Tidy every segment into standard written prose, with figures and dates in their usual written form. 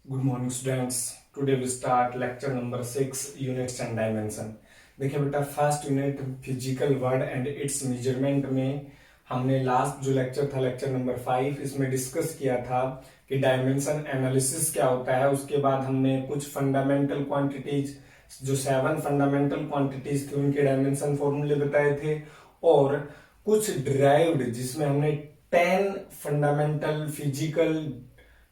Good morning students. Today we start lecture number 6 units and dimension. देखिए बेटा, first unit physical world and its measurement में हमने last जो lecture था lecture number 5 इसमें discuss किया था कि डायमेंशन एनालिसिस क्या होता है। उसके बाद हमने कुछ फंडामेंटल क्वांटिटीज, जो 7 फंडामेंटल क्वांटिटीज थी उनके डायमेंशन फॉर्मूले बताए थे, और कुछ डिराइव्ड जिसमें हमने 10 फंडामेंटल फिजिकल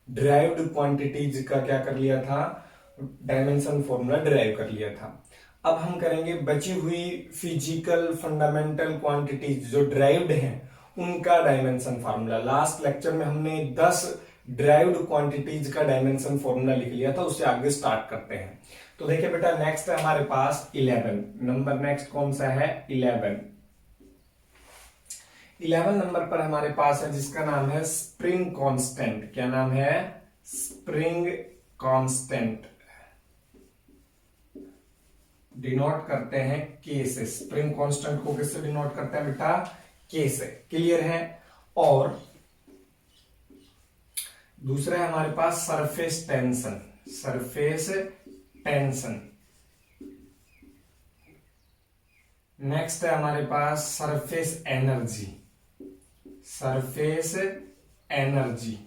डिराइव्ड क्वांटिटीज का क्या कर लिया था, डायमेंशन फॉर्मूला डिराइव कर लिया था। अब हम करेंगे बची हुई फिजिकल फंडामेंटल क्वांटिटीज जो डिराइव्ड हैं उनका डायमेंशन फार्मूला। लास्ट लेक्चर में हमने 10 डिराइव्ड क्वांटिटीज का डायमेंशन फॉर्मूला लिख लिया था, उससे आगे स्टार्ट करते हैं। तो देखिए बेटा, नेक्स्ट है हमारे पास 11 नंबर। नेक्स्ट कौन सा है? 11 नंबर पर हमारे पास है जिसका नाम है स्प्रिंग कांस्टेंट। क्या नाम है? Spring constant. डिनोट करते हैं के से। स्प्रिंग कांस्टेंट को किससे डिनोट करते हैं बेटा? के से। क्लियर है? और दूसरा है हमारे पास surface tension. Surface tension. Next है हमारे पास surface energy. Surface energy.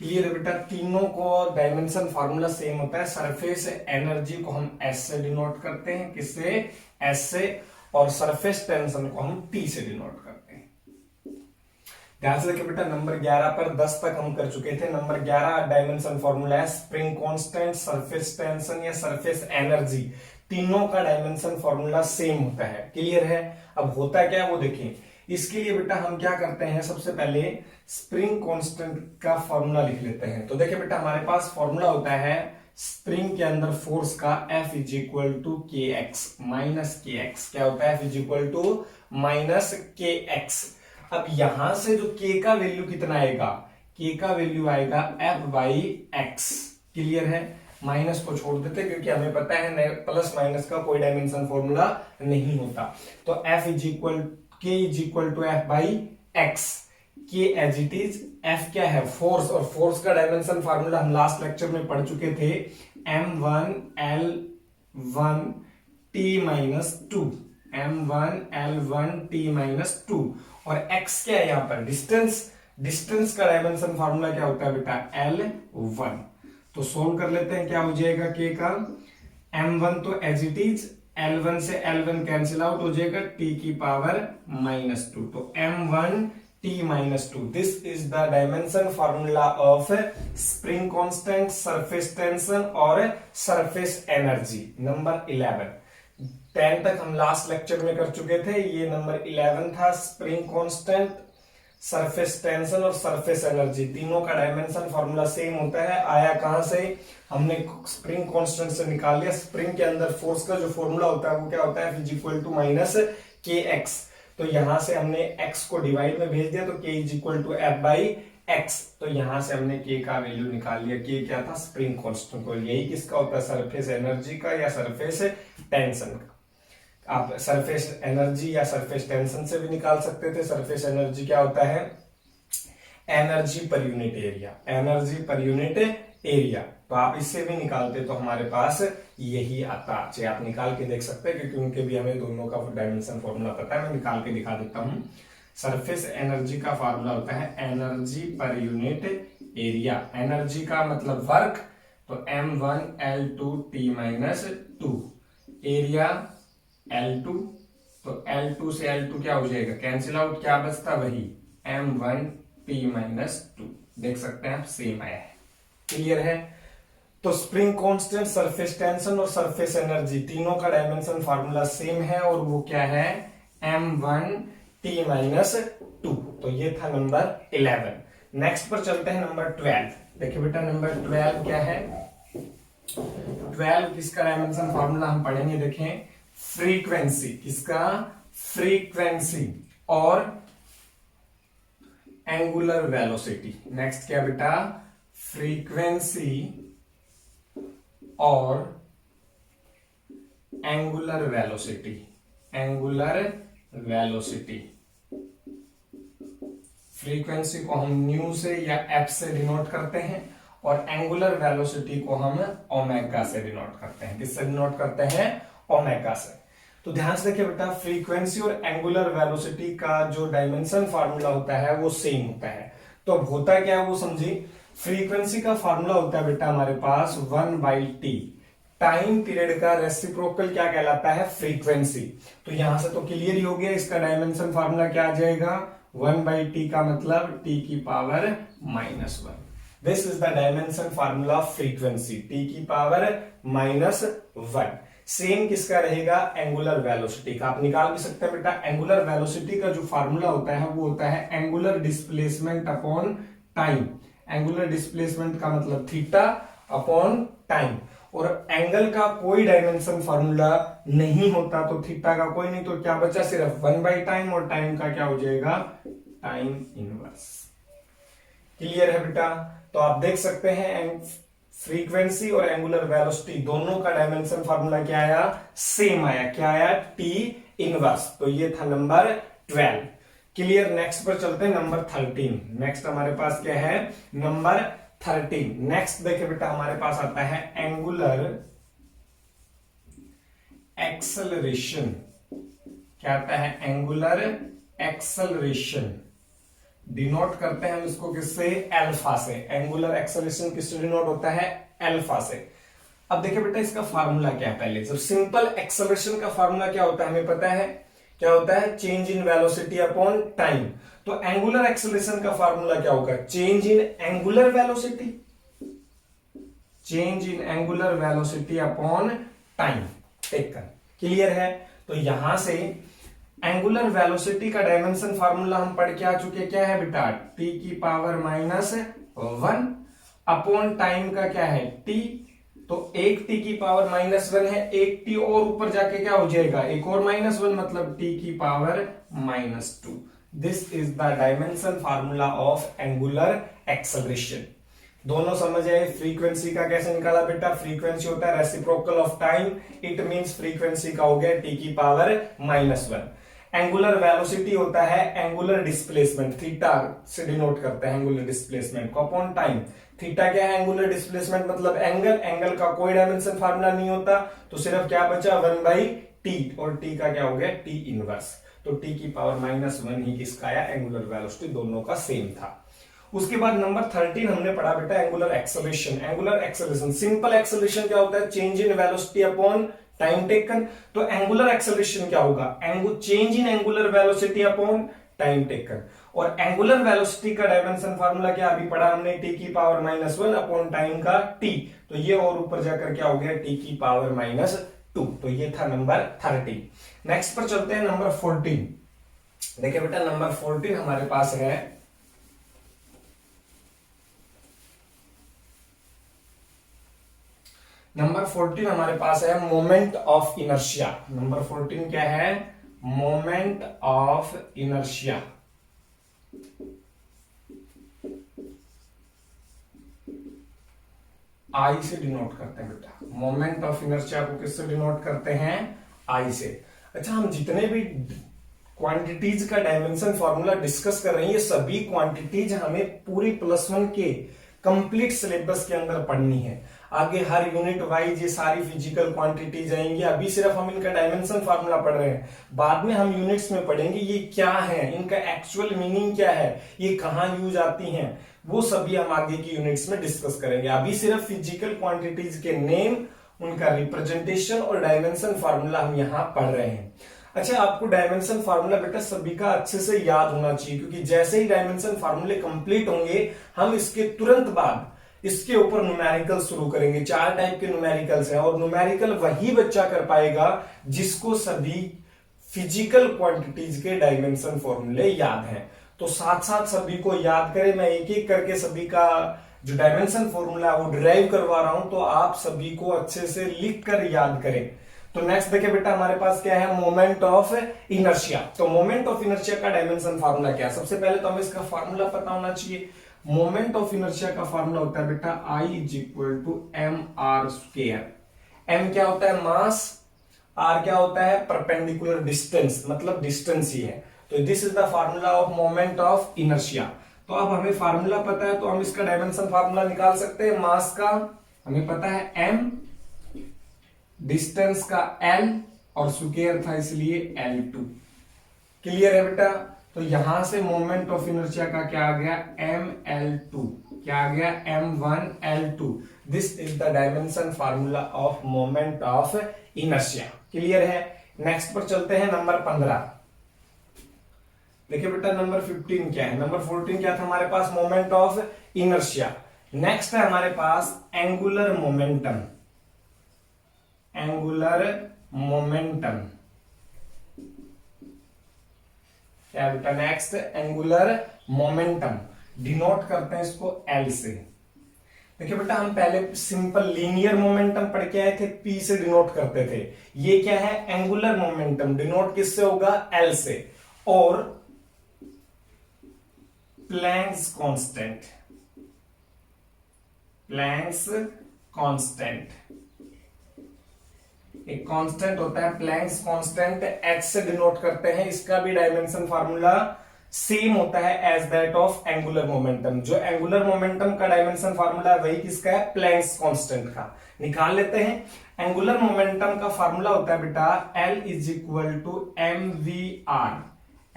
Clear है बेटा? तीनों को डायमेंशन फार्मूला सेम होता है। सरफेस एनर्जी को हम एस से डिनोट करते हैं। किससे? एस से। और सरफेस टेंशन को हम टी से डिनोट करते हैं। ध्यान से देखिए बेटा, नंबर 11 पर 10 तक हम कर चुके थे। नंबर 11 डायमेंशन फार्मूला है स्प्रिंग कांस्टेंट, सरफेस टेंशन या सरफेस एनर्जी। तीनों का डायमेंशन फार्मूला सेम होता है। क्लियर है? अब होता क्या है वो देखें। इसके लिए बेटा हम क्या करते हैं, सबसे पहले स्प्रिंग कांस्टेंट का फॉर्मूला लिख लेते हैं। तो देखिए बेटा, हमारे पास फॉर्मूला होता है स्प्रिंग के अंदर फोर्स का F is equal to K X minus K X. क्या होता है? F is equal to minus K X. अब यहां से जो K का वैल्यू कितना आएगा? K का वैल्यू आएगा F बाई एक्स। क्लियर है? माइनस को छोड़ देते क्योंकि हमें पता है प्लस माइनस का कोई डायमेंशन फॉर्मूला नहीं होता। तो F is equal K is equal to F by X. K as it is. F क्या है? फोर्स। और फोर्स का डायमेंशन फार्मूला हम लास्ट लेक्चर में पढ़ चुके थे, m1l1 t minus two. m1l1 t minus two. और x क्या है यहां पर? डिस्टेंस। डिस्टेंस का डायमेंशन फार्मूला क्या होता है बेटा? l1। तो सोल्व कर लेते हैं। क्या हो जाएगा k का? m1 तो एज इट इज, L1 से L1 कैंसिल आउट हो जाएगा, t की पावर माइनस टू। तो m1 t minus to. This is the dimension formula of spring constant, surface tension और सरफेस एनर्जी। नंबर 11। 10 तक हम लास्ट लेक्चर में कर चुके थे। ये नंबर 11 था। स्प्रिंग कांस्टेंट, सरफेस टेंशन और सरफेस एनर्जी, तीनों का डायमेंशन फार्मूला सेम होता है। आया कहां से? हमने स्प्रिंग कांस्टेंट से निकाल लिया। स्प्रिंग के अंदर फोर्स का जो फॉर्मूला होता है वो क्या होता है? F is equal to minus K X. तो यहां से हमने x को डिवाइड में भेज दिया, तो k is equal to F by X. तो यहां से हमने k का वैल्यू निकाल लिया। k क्या था? Spring constant. तो यही किसका होता है? सरफेस एनर्जी का या सरफेस टेंशन का। आप सरफेस एनर्जी या सरफेस टेंशन से भी निकाल सकते थे। सरफेस एनर्जी क्या होता है? Energy per unit area. Energy per unit area. तो आप इससे भी निकालते तो हमारे पास यही आता। चाहे आप निकाल के देख सकते हैं क्योंकि उनके भी हमें दोनों का डायमेंशन फॉर्मूला पता है। मैं निकाल के दिखा देता हूं। सरफेस एनर्जी का फॉर्मूला होता है energy per unit area. Energy का मतलब वर्क, तो m1l2 t minus to. Area L2, तो L2 से L2 क्या हो जाएगा? Cancel out. क्या बचता? वही m1 t माइनस टू। देख सकते हैं आप, सेम आया है। क्लियर है? तो स्प्रिंग कांस्टेंट, सरफेस टेंशन और सरफेस एनर्जी तीनों का डायमेंशन फार्मूला सेम है, और वो क्या है? m1 t minus to. तो ये था नंबर 11। नेक्स्ट पर चलते हैं नंबर 12। देखिए बेटा, नंबर 12 क्या है? 12 किसका डायमेंशन फार्मूला हम पढ़ेंगे, देखें। फ्रीक्वेंसी। किसका? फ्रीक्वेंसी और एंगुलर वेलोसिटी। नेक्स्ट क्या बेटा? फ्रीक्वेंसी और angular velocity. Angular velocity. Frequency को हम न्यू से या एफ से डिनोट करते हैं और एंगुलर वेलोसिटी को हम ओमेगा से डिनोट करते हैं। किससे डिनोट करते हैं? ओमेगा से। तो ध्यान से देखिए बेटा, फ्रीक्वेंसी और एंगुलर वेलोसिटी का जो डायमेंशन फार्मूला होता है वो सेम होता है। तो अब होता क्या है वो समझिए। फ्रीक्वेंसी का फार्मूला होता है बेटा हमारे पास 1/t। टाइम पीरियड का रेसिप्रोकल क्या कहलाता है? फ्रीक्वेंसी। तो यहां से तो क्लियर ही हो गया, इसका डायमेंशन फार्मूला क्या आ जाएगा? 1/t का मतलब t की power -1। This is the dimension formula of frequency, t की पावर -1। सेम किसका रहेगा? एंगुलर वेलोसिटी का। आप निकाल भी सकते हैं बेटा। एंगुलर वेलोसिटी का जो फार्मूला होता है वो होता है angular displacement upon time. Angular displacement का मतलब थीटा अपॉन टाइम। और एंगल का कोई डायमेंशन फार्मूला नहीं होता, तो थीटा का कोई नहीं, तो क्या बचा? सिर्फ 1/टाइम, और टाइम का क्या हो जाएगा? Time inverse. क्लियर है बेटा? तो आप देख सकते हैं फ्रीक्वेंसी और एंगुलर वेलोसिटी दोनों का डायमेंशन फार्मूला क्या आया? सेम आया। क्या आया? T inverse. तो ये था नंबर 12। क्लियर? नेक्स्ट पर चलते हैं, नंबर 13। नेक्स्ट हमारे पास क्या है? नंबर 13। नेक्स्ट देखिए बेटा, हमारे पास आता है एंगुलर एक्सेलरेशन। क्या आता है? Angular acceleration. डिनोट करते हैं हम इसको किससे? अल्फा से। एंगुलर एक्सेलरेशन किससे डिनोट होता है? अल्फा से। अब देखिए बेटा, इसका फार्मूला क्या है? पहले जब सिंपल एक्सेलरेशन का फार्मूला क्या होता है हमें पता है। क्या होता है? Change in velocity upon time. तो एंगुलर एक्सेलरेशन का फार्मूला क्या होगा? Change in angular velocity, change in angular velocity upon time taken. Clear है? तो यहां से एंगुलर वेलोसिटी का डायमेंशन फार्मूला हम पढ़ के आ चुके। क्या है बेटा? t की पावर -1 अपॉन टाइम का क्या है? t। तो एक t की पावर -1 है, एक t और ऊपर जाके क्या हो जाएगा? एक और -1, मतलब t की power -2। This is the dimension formula of angular acceleration. दोनों समझ आए? फ्रीक्वेंसी का कैसे निकाला बेटा? फ्रीक्वेंसी होता है reciprocal of time. It means frequency का हो गया t की पावर -1। एंगुलर वेलोसिटी होता है एंगुलर डिस्प्लेसमेंट, थीटा से डिनोट करते हैं एंगुलर डिस्प्लेसमेंट को, अपॉन टाइम। थीटा क्या है? एंगुलर डिस्प्लेसमेंट मतलब एंगल। एंगल का कोई डायमेंशन फार्मूला नहीं होता, तो सिर्फ क्या बचा? 1/t, और t का क्या हो गया? t inverse. तो t की पावर -1 ही किसका आया? Angular velocity. दोनों का सेम था। उसके बाद नंबर 13 हमने पढ़ा बेटा angular acceleration. Angular acceleration, simple acceleration क्या होता है? Change in velocity upon time taken. तो एंगुलर एक्सेलरेशन क्या होगा? Change in angular velocity upon time taken. और एंगुलर वेलोसिटी का डायमेंशन फार्मूला क्या अभी पढ़ा हमने? t की पावर -1 अपॉन टाइम का t। तो ये और ऊपर जाकर क्या हो गया? t की पावर -2। तो ये था नंबर 13। नेक्स्ट पर चलते हैं, नंबर 14। देखिए बेटा, नंबर 14 हमारे पास है नंबर 14 हमारे पास है मोमेंट ऑफ इनर्शिया। नंबर 14 क्या है? Moment of inertia. आई से डिनोट करते हैं बेटा। मोमेंट ऑफ इनर्शिया को किससे डिनोट करते हैं? आई से। अच्छा, हम जितने भी क्वांटिटीज का डायमेंशन फॉर्मूला डिस्कस कर रहे हैं, ये सभी क्वांटिटीज हमें पूरी +1 के कंप्लीट सिलेबस के अंदर पढ़नी है। आगे हर यूनिट वाइज ये सारी फिजिकल क्वांटिटीज आएंगी। अभी सिर्फ हम इनका डायमेंशन फार्मूला पढ़ रहे हैं, बाद में हम यूनिट्स में पढ़ेंगे ये क्या है, इनका एक्चुअल मीनिंग क्या है, ये कहां यूज आती हैं, वो सभी हम आगे की यूनिट्स में डिस्कस करेंगे। अभी सिर्फ फिजिकल क्वांटिटीज के नेम, उनका रिप्रेजेंटेशन और डायमेंशन फार्मूला हम यहाँ पढ़ रहे हैं। अच्छा, आपको डायमेंशन फार्मूला बेटा सभी का अच्छे से याद होना चाहिए, क्योंकि जैसे ही डायमेंशन फार्मूले कंप्लीट होंगे, हम इसके तुरंत बाद इसके ऊपर न्यूमेरिकल शुरू करेंगे। 4 टाइप के न्यूमेरिकल्स हैं, और न्यूमेरिकल वही बच्चा कर पाएगा जिसको सभी फिजिकल क्वांटिटीज के डायमेंशन फॉर्मूले याद हैं। तो साथ साथ सभी को याद करें, मैं एक एक करके सभी का जो डायमेंशन फॉर्मूला है वो डिराइव करवा रहा हूं, तो आप सभी को अच्छे से लिख कर याद करें। तो नेक्स्ट देखिए बेटा, हमारे पास क्या है? Moment of inertia. तो मोमेंट ऑफ इनर्शिया का डायमेंशन फार्मूला क्या है? सबसे पहले तो हमें इसका फार्मूला पता होना चाहिए। मोमेंट ऑफ इनर्शिया का फार्मूला होता है बेटा I = mr²। m क्या होता है? मास। r क्या होता है? परपेंडिकुलर डिस्टेंस, मतलब डिस्टेंस ही है। तो this is the formula of moment of inertia. तो अब हमें फार्मूला पता है, तो हम इसका डायमेंशन फार्मूला निकाल सकते हैं। मास का हमें पता है m, डिस्टेंस का l, और स्क्वायर था इसलिए L2। क्लियर है बेटा? तो यहां से मोमेंट ऑफ इनर्शिया का क्या आ गया, mL2। क्या आ गया, m1L2। This is the dimension formula of moment of inertia. Clear है? नेक्स्ट पर चलते हैं, नंबर 15। देखिए बेटा, नंबर 15 क्या है, नंबर 14 क्या था हमारे पास, मोमेंट ऑफ इनर्शिया। नेक्स्ट है हमारे पास एंगुलर मोमेंटम। एंगुलर मोमेंटम क्या है बेटा, नेक्स्ट एंगुलर मोमेंटम। डिनोट करते हैं इसको L से। देखिए बेटा, हम पहले सिंपल लीनियर मोमेंटम पढ़ के आए थे, P से डिनोट करते थे। ये क्या है, एंगुलर मोमेंटम। डिनोट किससे होगा, L से। और प्लैंक्स कांस्टेंट, प्लैंक्स कांस्टेंट, एक कांस्टेंट होता है प्लैंक्स कांस्टेंट, h से डिनोट करते हैं। इसका भी डायमेंशन फार्मूला सेम होता है as that of angular momentum. जो एंगुलर मोमेंटम का डायमेंशन फार्मूला है वही किसका है, प्लैंक्स कांस्टेंट का। निकाल लेते हैं। एंगुलर मोमेंटम का फार्मूला होता है बेटा L is equal to mvr।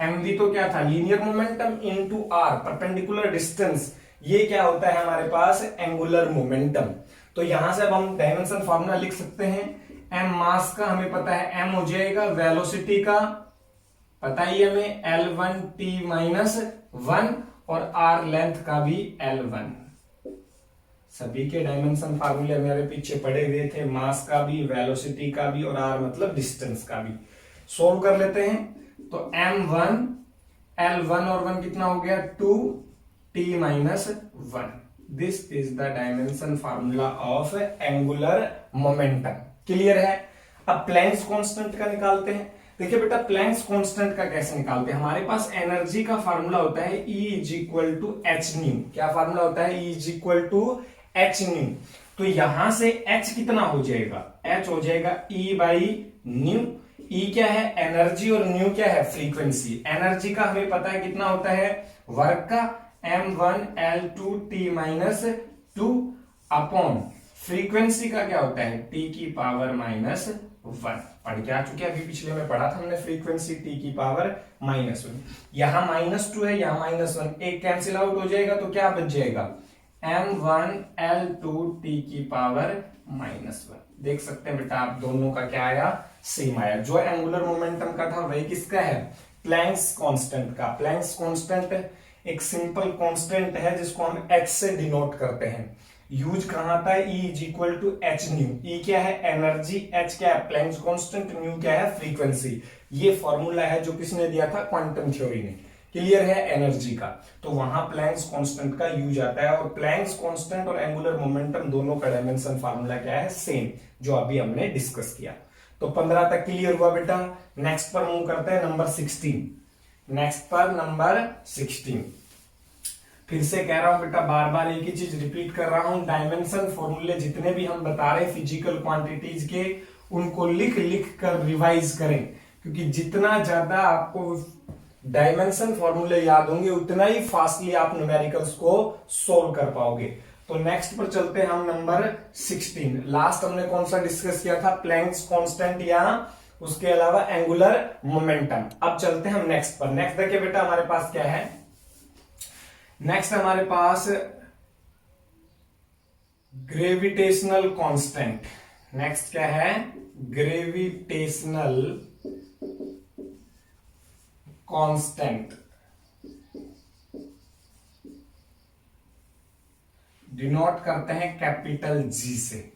mv तो क्या था, linear momentum into r, perpendicular distance. ये क्या होता है हमारे पास, एंगुलर मोमेंटम। तो यहां से अब हम डायमेंशन फार्मूला लिख सकते हैं। m मास का हमें पता है, m हो जाएगा वेलोसिटी का, पता ही हमें L1t-1, और r लेंथ का भी L1। सभी के डायमेंशन फार्मूले मेरे पीछे पड़े हुए थे, मास का भी, वेलोसिटी का भी, और r मतलब डिस्टेंस का भी। सोल्व कर लेते हैं। तो m1, L1 और 1 कितना हो गया, 2t-1। This is the dimension formula of angular momentum. Clear है? अब प्लैंक्स कांस्टेंट का निकालते हैं। देखिए बेटा, प्लैंक्स कांस्टेंट का कैसे निकालते हैं, हमारे पास एनर्जी का फार्मूला होता है E is equal to H nu. क्या फार्मूला होता है, E is equal to H nu. तो यहां से H कितना हो जाएगा, H हो जाएगा E बाई न्यू। E क्या है, एनर्जी, और न्यू क्या है, फ्रीक्वेंसी। एनर्जी का हमें पता है कितना होता है, वर्क का m1L2t-2 अपॉन फ्रीक्वेंसी का क्या होता है, t की पावर -1। पढ़ के आ चुके, अभी पिछले में पढ़ा था हमने फ्रीक्वेंसी t की पावर -1। यहां -2 है, यहां -1, एक कैंसिल आउट हो जाएगा, तो क्या बच जाएगा, m1L2t की पावर -1। देख सकते हैं बेटा आप, दोनों का क्या आया, सेम आया। जो एंगुलर मोमेंटम का था वही किसका है, प्लैंक्स कांस्टेंट का। प्लैंक्स कांस्टेंट एक सिंपल कांस्टेंट है जिसको हम h से डिनोट करते हैं। यूज कहां था, E is equal to H nu. E क्या है, एनर्जी, H क्या है, प्लैंक्स कांस्टेंट, न्यू क्या है, फ्रीक्वेंसी। ये फॉर्मूला है जो किसने दिया था, क्वांटम थ्योरी ने। क्लियर है, एनर्जी का। तो वहां प्लैंक्स कांस्टेंट का यूज आता है, और प्लैंक्स कांस्टेंट और एंगुलर मोमेंटम दोनों का डायमेंशन फार्मूला क्या है, सेम, जो अभी हमने डिस्कस किया। तो 15 तक क्लियर हुआ बेटा। नेक्स्ट पर मूव करते हैं, नंबर 16। नेक्स्ट पर नंबर 16। फिर से कह रहा हूं बेटा, बार बार एक ही चीज रिपीट कर रहा हूं, डायमेंशन फॉर्मूले जितने भी हम बता रहे फिजिकल क्वांटिटीज के, उनको लिख लिख कर रिवाइज करें, क्योंकि जितना ज्यादा आपको डायमेंशन फॉर्मूले याद होंगे उतना ही फास्टली आप न्यूमेरिकल्स को सोल्व कर पाओगे। तो नेक्स्ट पर चलते हैं हम, नंबर 16। लास्ट हमने कौन सा डिस्कस किया था, प्लैंक्स कांस्टेंट या उसके अलावा एंगुलर मोमेंटम। अब चलते हैं हम नेक्स्ट पर। नेक्स्ट देखिए बेटा, हमारे पास क्या है, नेक्स्ट हमारे पास ग्रेविटेशनल कांस्टेंट। नेक्स्ट क्या है, ग्रेविटेशनल कांस्टेंट। डिनोट करते हैं कैपिटल G से।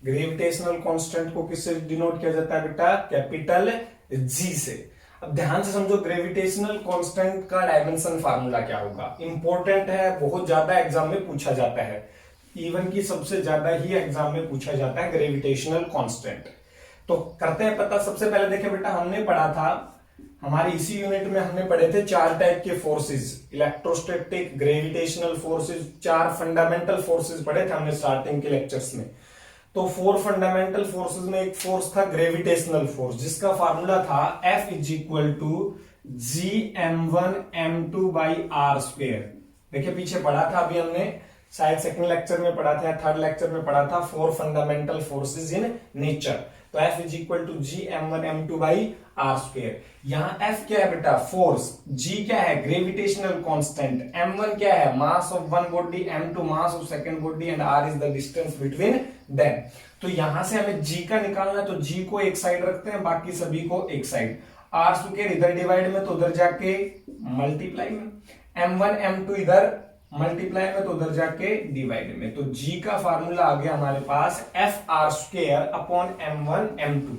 ग्रेविटेशनल कांस्टेंट को किससे डिनोट किया जाता है बेटा, कैपिटल G से। अब ध्यान से समझो, ग्रेविटेशनल कांस्टेंट का डायमेंशन फार्मूला क्या होगा, इंपॉर्टेंट है, बहुत ज्यादा एग्जाम में पूछा जाता है, इवन की सबसे ज्यादा ही एग्जाम में पूछा जाता है ग्रेविटेशनल कांस्टेंट। तो करते हैं पता। सबसे पहले देखिए बेटा, हमने पढ़ा था, हमारी इसी यूनिट में हमने पढ़े थे 4 टाइप के forces, electrostatic, gravitational forces, 4 fundamental forces पढ़े थे हमने स्टार्टिंग के लेक्चर्स में। तो 4 फंडामेंटल फोर्सेस में एक फोर्स था ग्रेविटेशनल फोर्स, जिसका फार्मूला था F is equal to GM1M2 by R square. देखिए पीछे पढ़ा था अभी हमने, शायद सेकंड लेक्चर में पढ़ा था या थर्ड लेक्चर में पढ़ा था, 4 फंडामेंटल फोर्सेस इन नेचर। तो F is equal to G m1 m2 by R square. यहाँ F क्या है बेटा, फोर्स, G क्या है, ग्रेविटेशनल कांस्टेंट, m1 क्या है, mass of one body, m2 mass of second body and r is the distance between them. तो यहां से हमें G का निकालना है, तो G को एक साइड रखते हैं, बाकी सभी को एक साइड। आर स्क्वायर इधर डिवाइड में तो उधर जाके मल्टीप्लाई में, m1 m2 इधर मल्टीप्लाई में तो उधर जाके डिवाइड में। तो G का फार्मूला आ गया हमारे पास F R square upon m1 m2।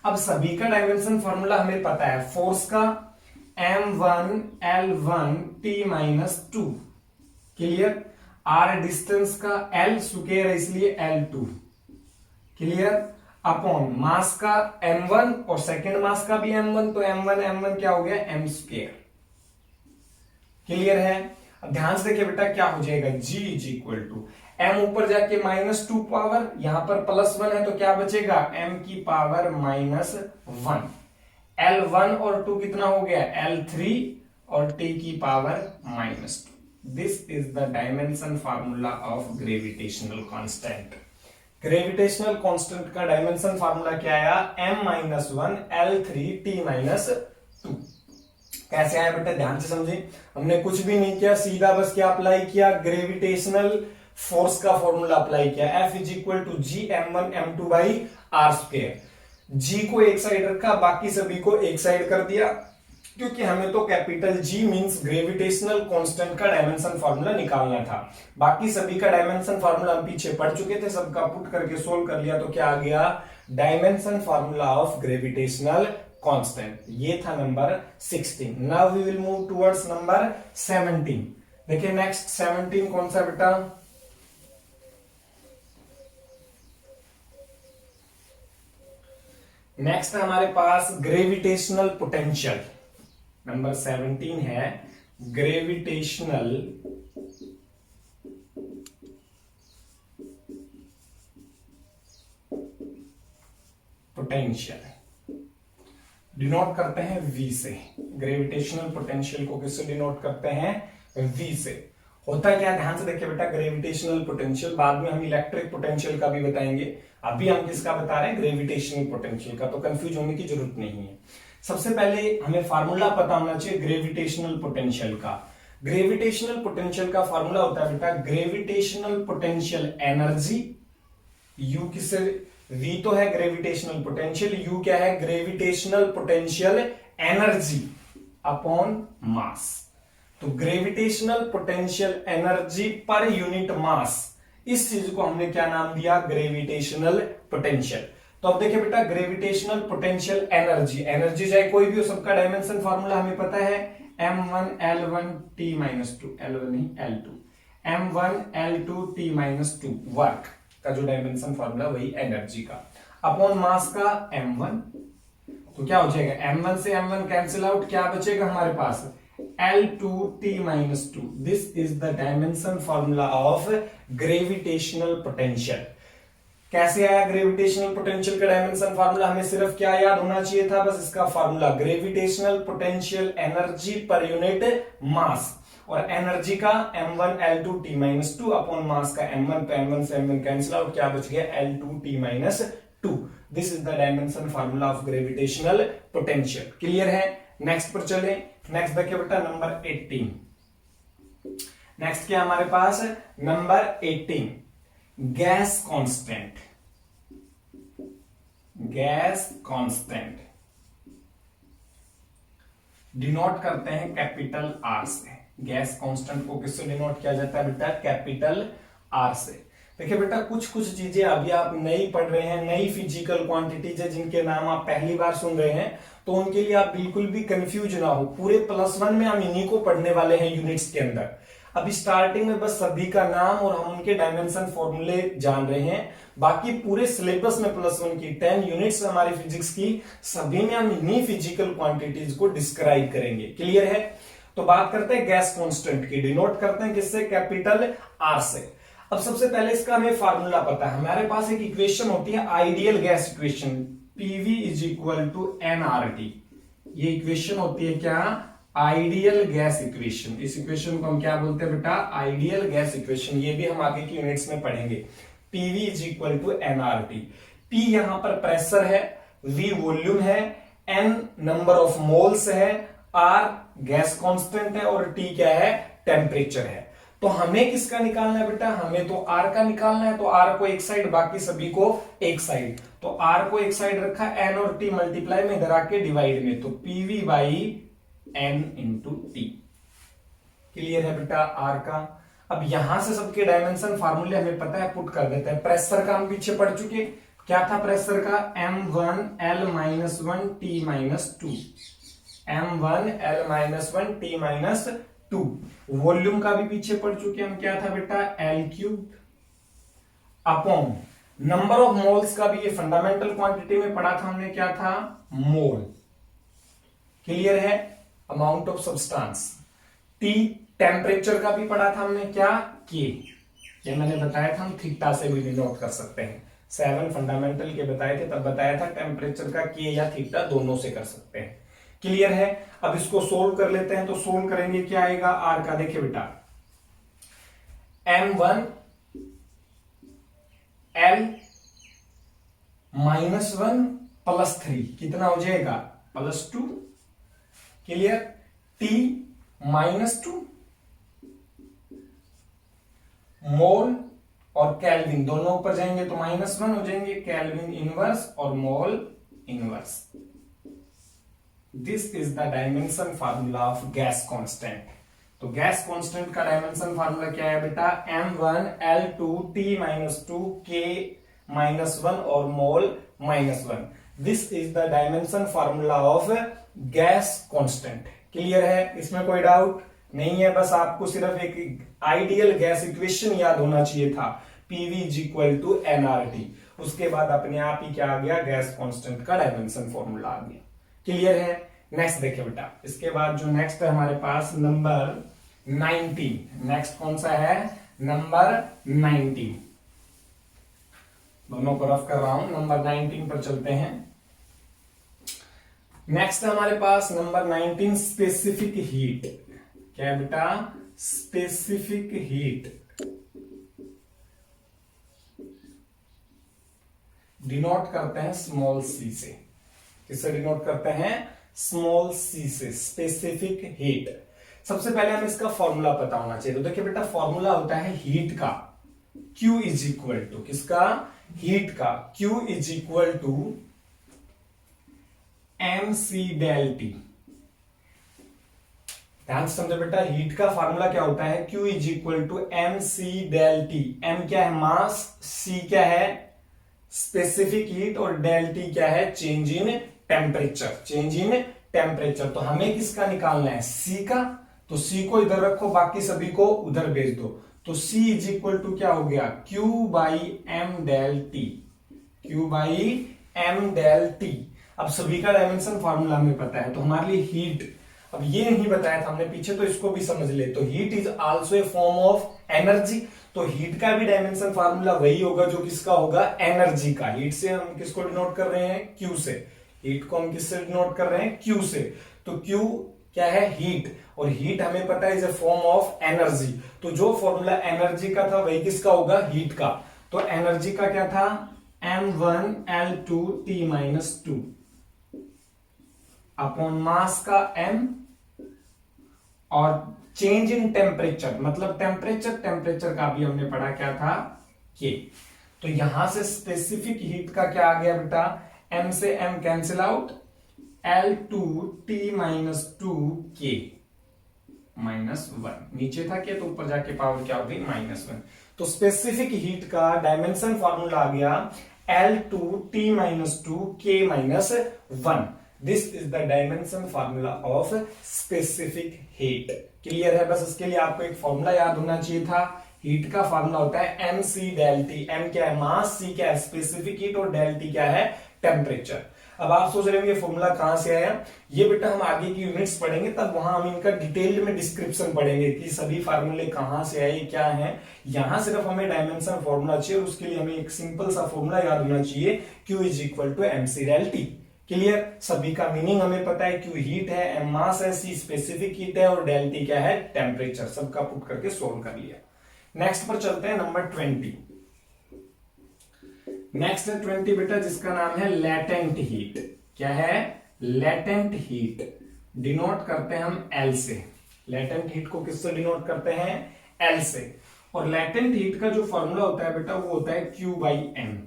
अब सभी का डायमेंशन फार्मूला हमें पता है, फोर्स का m1 l1 t minus 2, clear. r distance का l स्क्वायर है इसलिए l2, क्लियर, अपॉन मास का m1 और सेकंड मास का भी m1, तो m1 क्या हो गया m स्क्वायर, क्लियर है। अब ध्यान से देखिए बेटा क्या हो जाएगा, G is equal to m ऊपर जाके -2 पावर, यहां पर +1 है तो क्या बचेगा m की पावर -1, L1 और 2 कितना हो गया L3 और t की power -2। This is the dimension formula of gravitational constant. Gravitational constant का डायमेंशन फार्मूला क्या आया, m-1 L3 t-2। कैसे आया बेटा, ध्यान से समझे, हमने कुछ भी नहीं किया, सीधा बस क्या अप्लाई किया, ग्रेविटेशनल फोर्स का फॉर्मूला अप्लाई किया, F is equal to G m1 m2 by R square. G को एक साइड रखा, बाकी सभी को एक साइड कर दिया, क्योंकि हमें तो capital G means gravitational constant का डायमेंशन फार्मूला निकालना था। बाकी सभी का डायमेंशन फार्मूला हम पीछे पढ़ चुके थे, सबका पुट करके सोल्व कर लिया, तो क्या आ गया, dimension formula of gravitational constant. ये था number 16। Now we will move towards number 17। देखिए नेक्स्ट 17 कौन सा बेटा, नेक्स्ट है हमारे पास ग्रेविटेशनल पोटेंशियल। नंबर 17 है ग्रेविटेशनल पोटेंशियल। डिनोट करते हैं V से, ग्रेविटेशनल पोटेंशियल को किससे डिनोट करते हैं, V से। होता क्या, ध्यान से देखिए बेटा, ग्रेविटेशनल पोटेंशियल, बाद में हम इलेक्ट्रिक पोटेंशियल का भी बताएंगे, अभी हम किसका बता रहे हैं, ग्रेविटेशनल पोटेंशियल का, तो कंफ्यूज होने की जरूरत नहीं है। सबसे पहले हमें फार्मूला पता होना चाहिए ग्रेविटेशनल पोटेंशियल का। ग्रेविटेशनल पोटेंशियल का फार्मूला होता है बेटा, ग्रेविटेशनल पोटेंशियल एनर्जी, U किससे, V तो है ग्रेविटेशनल पोटेंशियल, U क्या है, gravitational potential energy upon mass. तो gravitational potential energy per unit mass, इस चीज को हमने क्या नाम दिया, ग्रेविटेशनल पोटेंशियल। तो अब देखिए बेटा, ग्रेविटेशनल पोटेंशियल एनर्जी, एनर्जी चाहे कोई भी हो, सबका डायमेंशन फार्मूला हमें पता है, m1 l1 t-2, l1 नहीं l2, m1 l2 t-2, work का जो डायमेंशन फार्मूला वही एनर्जी का, अपॉन मास का m1। तो क्या हो जाएगा, m1 से m1 कैंसिल आउट, क्या बचेगा हमारे पास L2 t-2। This is the dimension formula of gravitational potential. कैसे आया ग्रेविटेशनल पोटेंशियल का डायमेंशन फार्मूला, हमें सिर्फ क्या याद होना चाहिए था, बस इसका formula, gravitational potential energy per unit मास, और एनर्जी का m1 L2 t-2 upon mass का m1, पे m1 से m1 कैंसिल आउट, क्या बच गया L2 t-2। This is the dimension formula of gravitational potential. Clear है, नेक्स्ट पर चले। नेक्स्ट देखिए बेटा नंबर 18। नेक्स्ट क्या हमारे पास, number 18 gas constant. Gas constant denote करते हैं कैपिटल आर से। गैस कांस्टेंट को किससे डिनोट किया जाता है बेटा, कैपिटल आर से। देखिए बेटा, कुछ कुछ चीजें अभी आप नई पढ़ रहे हैं, नई फिजिकल क्वांटिटीज है जिनके नाम आप पहली बार सुन रहे हैं, तो उनके लिए आप बिल्कुल भी कंफ्यूज ना हो। पूरे +1 में हम इन्हीं को पढ़ने वाले हैं यूनिट्स के अंदर। अभी स्टार्टिंग में बस सभी का नाम और हम उनके डायमेंशन फॉर्मूले जान रहे हैं, बाकी पूरे सिलेबस में +1 की 10 यूनिट्स हमारी फिजिक्स की, सभी में हम इन्हीं फिजिकल क्वांटिटीज को डिस्क्राइब करेंगे। क्लियर है, तो बात करते हैं गैस कांस्टेंट की, डिनोट करते हैं किससे, कैपिटल आर से। अब सबसे पहले इसका हमें फार्मूला पता है, हमारे पास एक इक्वेशन होती है ideal gas equation, PV is equal to nRT। ये इक्वेशन होती है क्या, आइडियल गैस इक्वेशन। इस इक्वेशन को हम क्या बोलते हैं बेटा? Ideal gas equation. ये भी हम आगे की यूनिट्स में पढ़ेंगे। PV is equal to NRT. P यहां पर प्रेशर है, वी वॉल्यूम है, एन नंबर ऑफ मोल्स है, आर गैस कांस्टेंट है और टी क्या है? टेम्परेचर है। तो हमें किसका निकालना है बेटा? हमें तो आर का निकालना है। तो आर को एक साइड, बाकी सभी को एक साइड। तो आर को एक साइड रखा, एन और टी मल्टीप्लाई में इधर आके डिवाइड में, तो PV by N into T. Clear है बेटा आर का? अब यहां से सबके डायमेंशन फार्मूले हमें पता है, पुट कर देते हैं। प्रेशर का हम पीछे पढ़ चुके, क्या था प्रेशर का? M1 L-1 T-2। M1 L-1 T-2। Volume का भी पीछे पढ़ चुके हम, क्या था बेटा? L³ upon number of moles का भी ये फंडामेंटल क्वांटिटी में पढ़ा था हमने, क्या था? मोल। क्लियर है? Amount of substance. T temperature का भी पढ़ा था हमने, क्या? के। ये मैंने बताया था, हम थीटा से भी डिनोट कर सकते हैं। 7 फंडामेंटल के बताए थे, तब बताया था टेम्परेचर का के या थीटा दोनों से कर सकते हैं। क्लियर है? अब इसको सोल्व कर लेते हैं। तो सोल्व करेंगे, क्या आएगा आर का? देखिए बेटा, M1 L-1 प्लस 3 कितना हो जाएगा? +2। क्लियर? T-2 मोल और केल्विन दोनों ऊपर जाएंगे तो -1 हो जाएंगे, केल्विन इनवर्स और mole inverse. This is the dimension formula of gas constant. तो गैस कांस्टेंट का डायमेंशन फार्मूला क्या है बेटा? M1 L2 T-2 K-1 और मोल -1। This is the dimension formula of gas constant. Clear है? इसमें कोई डाउट नहीं है? बस आपको सिर्फ एक आइडियल गैस इक्वेशन याद होना चाहिए था, PV is equal to NRT. उसके बाद अपने आप ही क्या आ गया? गैस कांस्टेंट का डायमेंशन फॉर्मूला आ गया। क्लियर है? नेक्स्ट देखिए बेटा, इसके बाद जो नेक्स्ट है हमारे पास नंबर 19। नेक्स्ट कौन सा है? नंबर 19। दोनों को रफ कर रहा हूं, नंबर 19 पर चलते हैं। नेक्स्ट है हमारे पास नंबर 19, स्पेसिफिक हीट। क्या है बेटा? Specific heat. डिनोट करते हैं स्मॉल सी से। किससे डिनोट करते हैं? स्मॉल सी से। Specific heat. सबसे पहले हमें इसका फॉर्मूला पता होना चाहिए। तो देखिए बेटा, फॉर्मूला होता है हीट का, Q इज इक्वल टू किसका? हीट का। Q is equal to MC del T. ध्यान से समझो बेटा, हीट का फॉर्मूला क्या होता है? Q is equal to MC del T. M क्या है? मास। C क्या है? Specific heat. और डेल टी क्या है? Change in temperature. Change in temperature. तो हमें किसका निकालना है? C का। तो C को इधर रखो, बाकी सभी को उधर भेज दो। तो C इज इक्वल टू क्या हो गया? Q by M del T. Q by M del T. अब सभी का डायमेंशन फॉर्मूला हमें पता है, तो हमारे लिए हीट, अब ये नहीं बताया था हमने पीछे, तो इसको भी समझ ले। तो heat is also a form of energy. तो हीट का भी डायमेंशन फार्मूला वही होगा जो किसका होगा? एनर्जी का। हीट से हम किसको डिनोट कर रहे हैं? Q से। हीट को हम किससे डिनोट कर रहे हैं? Q से। तो Q क्या है? हीट। और हीट हमें पता है is a form of energy. तो जो फॉर्मूला एनर्जी का था वही किसका होगा? हीट का। तो एनर्जी का क्या था? M1 L2 T-2 upon mass का M और चेंज इन टेम्परेचर, मतलब टेम्परेचर का भी हमने पढ़ा, क्या था? K। तो यहां से स्पेसिफिक हीट का क्या आ गया बेटा? M से M cancel out, L2 T-2 K -1। नीचे था K तो ऊपर जाके पावर क्या हो गई? -1। तो स्पेसिफिक हीट का डायमेंशन फॉर्मूला आ गया L2 T-2 K -1। This is the dimension formula of specific heat. Clear है? बस इसके लिए आपको एक फॉर्मूला याद होना चाहिए था। हीट का फॉर्मूला होता है MC डेल टी। M क्या है? मास। C क्या है? Specific heat. और डेल टी क्या है? टेम्परेचर। अब आप सोच रहे होंगे फॉर्मूला कहां से आया? ये बेटा हम आगे की यूनिट्स पढ़ेंगे, तब वहां हम इनका डिटेल में डिस्क्रिप्शन पढ़ेंगे कि सभी फार्मूले कहां से आए, क्या है। यहां सिर्फ हमें डायमेंशन फॉर्मूला चाहिए और उसके लिए हमें एक सिंपल सा फॉर्मूला याद होना चाहिए, Q is equal to MC del T. Clear, सभी का मीनिंग हमें पता है, क्यू हीट है, एम मास है, सी स्पेसिफिक हीट है और डेल टी क्या है, टेम्परेचर। सबका पुट करके सोल्व कर लिया। नेक्स्ट पर चलते हैं, नंबर 20। नेक्स्ट है 20 बेटा, जिसका नाम है लेटेंट हीट। क्या है, लेटेंट हीट। डिनोट करते हैं हम एल से। लेटेंट हीट को किससे डिनोट करते हैं, एल से। और लेटेंट हीट का जो फॉर्मूला होता है बेटा, वो होता है Q बाई एम,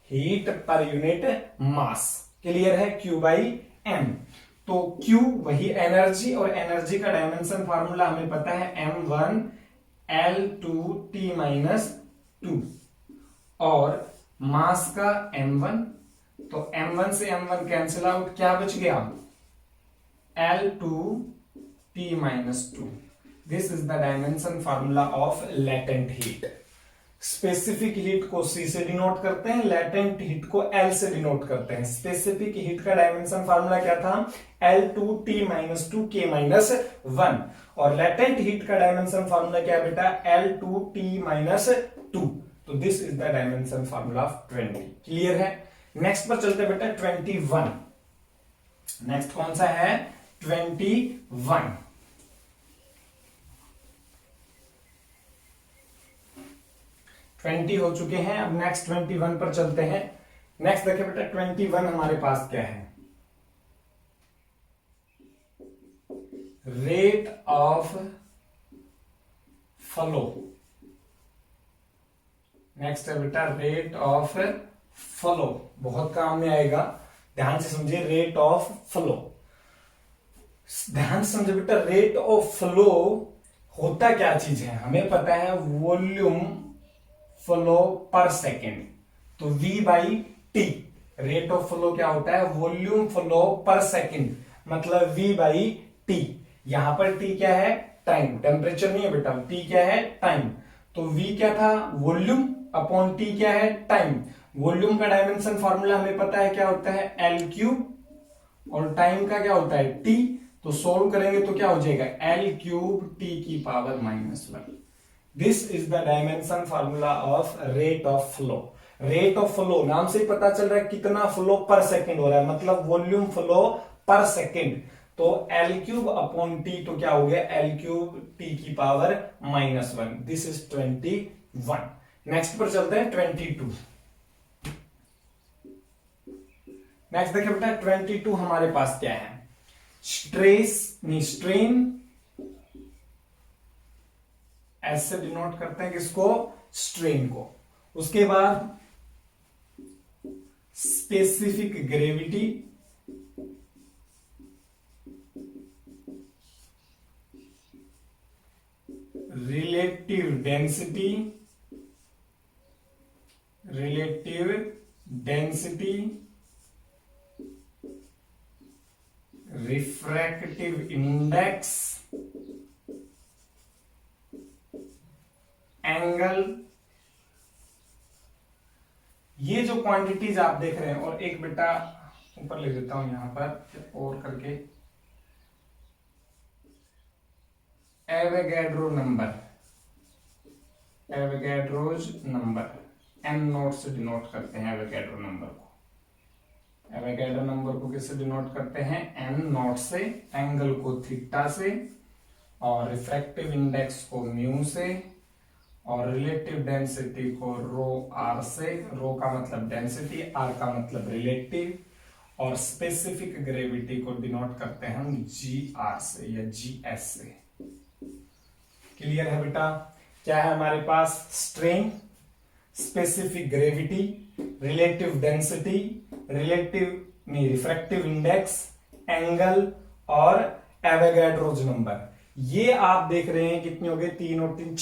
हीट पर यूनिट मास। क्लियर है, Q बाई एम। तो Q वही एनर्जी, और एनर्जी का डायमेंशन फार्मूला हमें पता है M1 L2T-2, और मास का M1। तो M1 से M1 कैंसिल आउट, क्या बच गया, L2T-2। This is the dimension formula of latent heat. Specific heat को C से डिनोट करते हैं, लेटेंट हीट को L से डिनोट करते हैं। स्पेसिफिक हीट का डायमेंशन फार्मूला क्या था, L2T-2K-1, और लेटेंट हीट का डायमेंशन फार्मूला क्या है बेटा, L2T-2। तो this is the dimension formula of 20। Clear है। नेक्स्ट पर चलते बेटा 21। नेक्स्ट कौन सा है, 21। 20 हो चुके हैं, अब नेक्स्ट 21 पर चलते हैं। नेक्स्ट देखिए बेटा 21 हमारे पास क्या है, रेट ऑफ फ्लो। नेक्स्ट है बेटा रेट ऑफ फ्लो, बहुत काम में आएगा, ध्यान से समझिए। रेट ऑफ फ्लो, ध्यान से समझे बेटा। रेट ऑफ फ्लो होता क्या चीज है, हमें पता है वॉल्यूम फ्लो पर सेकेंड। तो V by T, rate of flow क्या होता है, वॉल्यूम फ्लो पर सेकेंड, मतलब V बाई टी। यहां पर T क्या है, टाइम, टेम्परेचर नहीं है बेटा, T क्या है, टाइम। तो V क्या था, वॉल्यूम, अपॉन T क्या है, टाइम। वॉल्यूम का डायमेंशन फॉर्मूला हमें पता है क्या होता है, L क्यूब, और टाइम का क्या होता है, T। तो सोल्व करेंगे तो क्या हो जाएगा, L क्यूब T की power -1। This is the dimension formula of rate of flow. Rate of flow नाम से ही पता चल रहा है कितना फ्लो पर सेकेंड हो रहा है, मतलब वॉल्यूम फ्लो पर सेकेंड। तो L क्यूब अपॉन T, तो क्या हो गया, L क्यूब T की पावर -1। This is 21। नेक्स्ट पर चलते हैं 22। नेक्स्ट देखिए बेटा 22 हमारे पास क्या है, स्ट्रेन, ऐसे डिनोट करते हैं किसको, स्ट्रेन को। उसके बाद specific gravity, relative density, refractive index, angle. ये जो क्वांटिटीज आप देख रहे हैं, और एक बेटा ऊपर ले देता हूं यहां पर और करके, Avogadro number, Avogadro's number, am not से डिनोट करते हैं एवोगैड्रो नंबर को। एवोगैड्रो नंबर को किससे डिनोट करते हैं, एम नॉट से, एंगल को थीटा से, और रिफ्रैक्टिव इंडेक्स को म्यू से, और रिलेटिव डेंसिटी को रो आर से। रो का मतलब डेंसिटी, आर का मतलब रिलेटिव, और स्पेसिफिक ग्रेविटी को डिनोट करते हैं हम जी आर से या जी एस से। क्लियर है बेटा। क्या है हमारे पास, strain, specific gravity, relative density, refractive index, angle, और एवोगैड्रोज नंबर। ये आप देख रहे हैं कितने हो गए, 3 और 3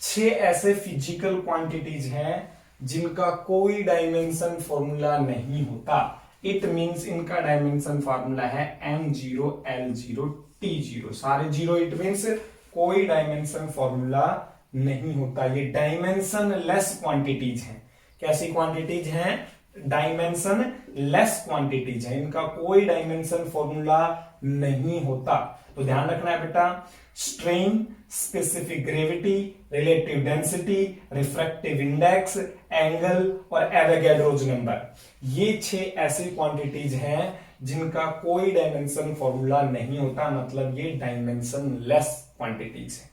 6 ऐसे फिजिकल क्वांटिटीज हैं जिनका कोई डायमेंशन फॉर्मूला नहीं होता। इट मींस इनका डायमेंशन फॉर्मूला है M0 L0 T0, सारे जीरो। इट मींस कोई डायमेंशन फॉर्मूला नहीं होता, ये डायमेंशन लेस क्वांटिटीज हैं। कैसी क्वांटिटीज हैं, डायमेंशन लेस क्वांटिटीज है, इनका कोई डायमेंशन फॉर्मूला नहीं होता। तो ध्यान रखना है बेटा, strain, specific gravity, relative density, refractive index, angle और एवोगैड्रोज नंबर, ये 6 ऐसी क्वांटिटीज हैं जिनका कोई डायमेंशन फॉर्मूला नहीं होता, मतलब ये डायमेंशन लेस क्वांटिटीज है।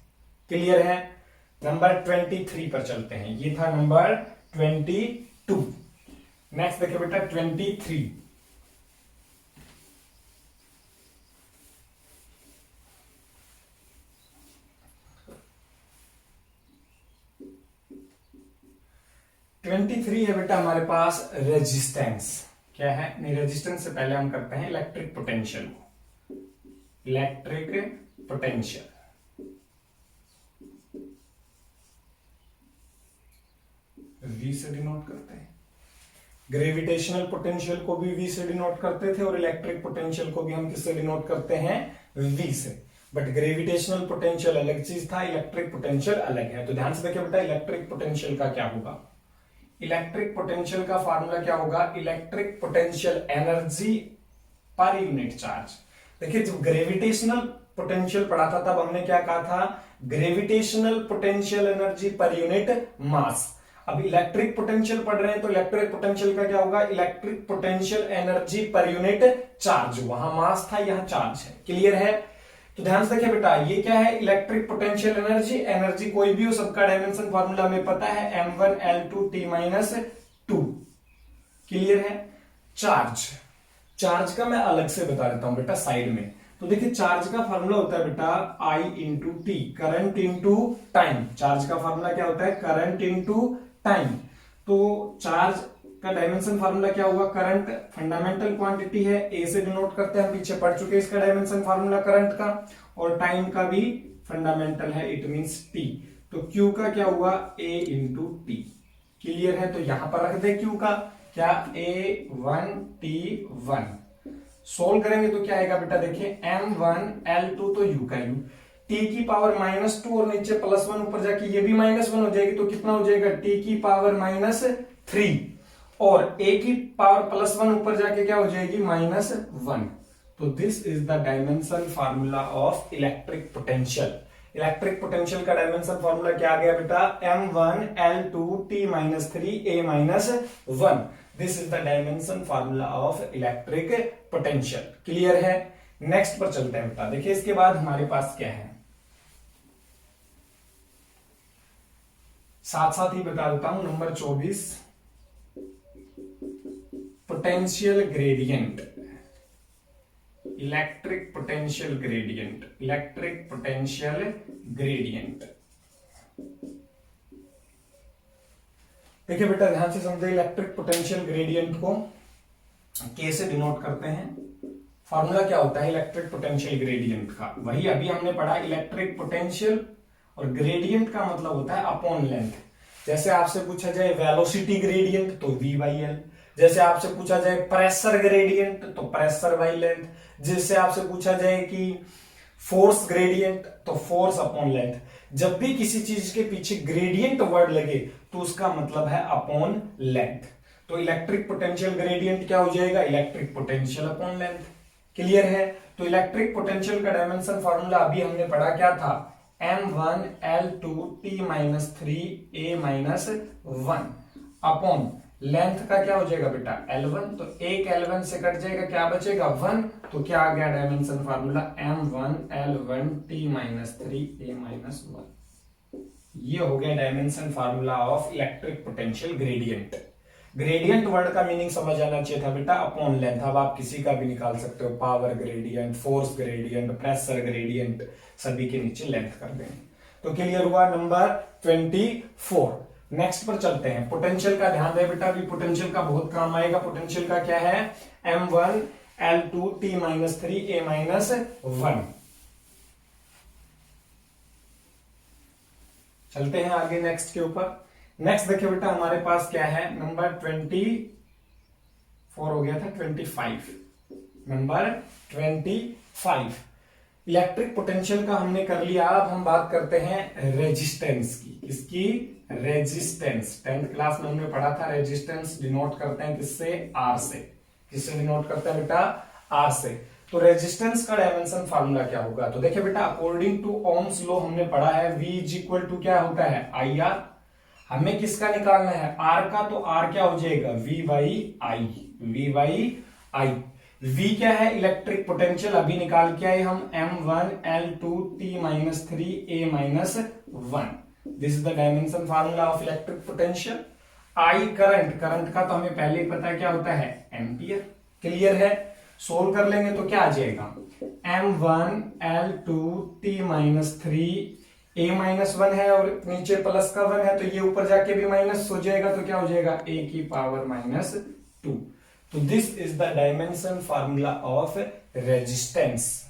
क्लियर है? नंबर 23 पर चलते हैं, ये था नंबर 22। नेक्स्ट देखिए बेटा 23। है बेटा हमारे पास रेजिस्टेंस। क्या है? नहीं, रेजिस्टेंस से पहले हम करते हैं इलेक्ट्रिक पोटेंशियल को। इलेक्ट्रिक पोटेंशियल V से डिनोट करते हैं, ग्रेविटेशनल पोटेंशियल को भी V से डिनोट करते थे और इलेक्ट्रिक पोटेंशियल को भी हम किससे डिनोट करते हैं? V से। बट ग्रेविटेशनल पोटेंशियल अलग चीज था, इलेक्ट्रिक पोटेंशियल अलग है। तो ध्यान से देखिए बेटा, इलेक्ट्रिक पोटेंशियल का क्या होगा? इलेक्ट्रिक पोटेंशियल का फार्मूला क्या होगा? Electric potential energy per unit charge. देखिए जब ग्रेविटेशनल पोटेंशियल पढ़ा था तब हमने क्या कहा था? Gravitational potential energy per unit मास। अब इलेक्ट्रिक पोटेंशियल पढ़ रहे हैं तो इलेक्ट्रिक पोटेंशियल का क्या होगा? Electric potential energy per unit charge. वहां मास था, यहां चार्ज है। क्लियर है? तो ध्यान से देखिए बेटा, ये क्या है? Electric potential energy. एनर्जी कोई भी हो, सबका डायमेंशन फार्मूला हमें पता है, m1L2T-2। क्लियर है? चार्ज, चार्ज का मैं अलग से बता देता हूं बेटा साइड में। तो देखिए चार्ज का फार्मूला होता है बेटा I into T, current into time. Charge का फार्मूला क्या होता है? Current into time. तो चार्ज का डायमेंशन फार्मूला क्या होगा? करंट फंडामेंटल क्वांटिटी है, ए से डिनोट करते हैं, हम पीछे पढ़ चुके हैं इसका डायमेंशन फार्मूला करंट का। और टाइम का भी फंडामेंटल है, इट मींस टी। तो क्यू का क्या हुआ? ए इंटू टी। क्लियर है? तो यहां पर रख दे क्यू का क्या? A1T1। सोल्व करेंगे तो क्या आएगा बेटा? देखिए M1L2 तो U का U, T की पावर -2 और नीचे +1 ऊपर जाके ये भी -1 हो जाएगी, तो कितना हो जाएगा? T की पावर -3 और A की पावर +1 ऊपर जाके क्या हो जाएगी? -1। तो this is the dimension formula of electric potential. Electric potential का डायमेंशन फार्मूला क्या आ गया बेटा? M1L2T-3A-1। This is the dimension formula of electric potential. Clear है? नेक्स्ट पर चलते हैं बेटा। देखिए इसके बाद हमारे पास क्या है, साथ साथ ही बता देता हूं, number 24, potential gradient. Electric potential gradient, electric potential gradient. देखिए बेटा ध्यान से समझे, इलेक्ट्रिक पोटेंशियल ग्रेडियंट को के से डिनोट करते हैं। फॉर्मूला क्या होता है इलेक्ट्रिक पोटेंशियल ग्रेडियंट का? वही अभी हमने पढ़ा, इलेक्ट्रिक पोटेंशियल, और ग्रेडियंट का मतलब होता है अपॉन लेंथ। जैसे आपसे पूछा जाए वेलोसिटी ग्रेडियंट तो V/L, जैसे आपसे पूछा जाए प्रेशर ग्रेडियंट तो प्रेशर बाई लेंथ, जैसे आपसे पूछा जाए कि फोर्स ग्रेडियंट तो फोर्स अपॉन लेंथ। जब भी किसी चीज के पीछे ग्रेडियंट वर्ड लगे तो उसका मतलब है अपॉन लेंथ। तो इलेक्ट्रिक पोटेंशियल ग्रेडियंट क्या हो जाएगा? Electric potential upon length. Clear है? तो इलेक्ट्रिक पोटेंशियल का डायमेंशन फार्मूला अभी हमने पढ़ा क्या था? M1L2T-3A-1 अपॉन लेंथ का क्या हो जाएगा बेटा? L1। तो एक L1 से कट जाएगा, क्या बचेगा? 1। तो क्या आ गया डायमेंशन फार्मूला? M1L1T-3A-1। ये हो गया dimension formula of electric potential gradient. Gradient word का मीनिंग समझ आना चाहिए था बेटा, अपॉन लेंथ। अब आप किसी का भी निकाल सकते हो, power gradient, force gradient, pressure gradient, सभी के नीचे लेंथ कर देंगे। तो क्लियर हुआ नंबर 24। नेक्स्ट पर चलते हैं। पोटेंशियल का ध्यान रहे बेटा, अभी पोटेंशियल का बहुत काम आएगा। पोटेंशियल का क्या है? M1L2T-3A-1। चलते हैं आगे नेक्स्ट के ऊपर। नेक्स्ट देखिए बेटा हमारे पास क्या है, नंबर 24 हो गया था, 25, नंबर 25। इलेक्ट्रिक पोटेंशियल का हमने कर लिया। अब हम बात करते हैं रेजिस्टेंस की। किसकी? रेजिस्टेंस, 10th क्लास में हमने पढ़ा था रेजिस्टेंस डिनोट करते हैं किससे, आर से। किससे डिनोट करते हैं बेटा, आर से। तो रेजिस्टेंस का डायमेंशन फार्मूला क्या होगा, तो देखिए बेटा अकॉर्डिंग टू ओम्स लॉ हमने पढ़ा है V इज इक्वल टू क्या होता है, आई आर। हमें किसका निकालना है, आर का, तो आर क्या हो जाएगा, V by I, V by I. V क्या है, इलेक्ट्रिक पोटेंशियल, अभी निकाल के आए हम, M1 L2 T minus 3 A minus 1। This is the dimension formula of electric potential. I current, current का तो हमें पहले ही पता है क्या होता है, एम्पियर। क्लियर है, सोल्व कर लेंगे तो क्या आ जाएगा, M1 L2 T minus 3 A minus 1 है और नीचे प्लस का 1 है, तो ये ऊपर जाके भी माइनस हो जाएगा, तो क्या हो जाएगा, A की पावर माइनस 2। तो this is the dimension formula of resistance.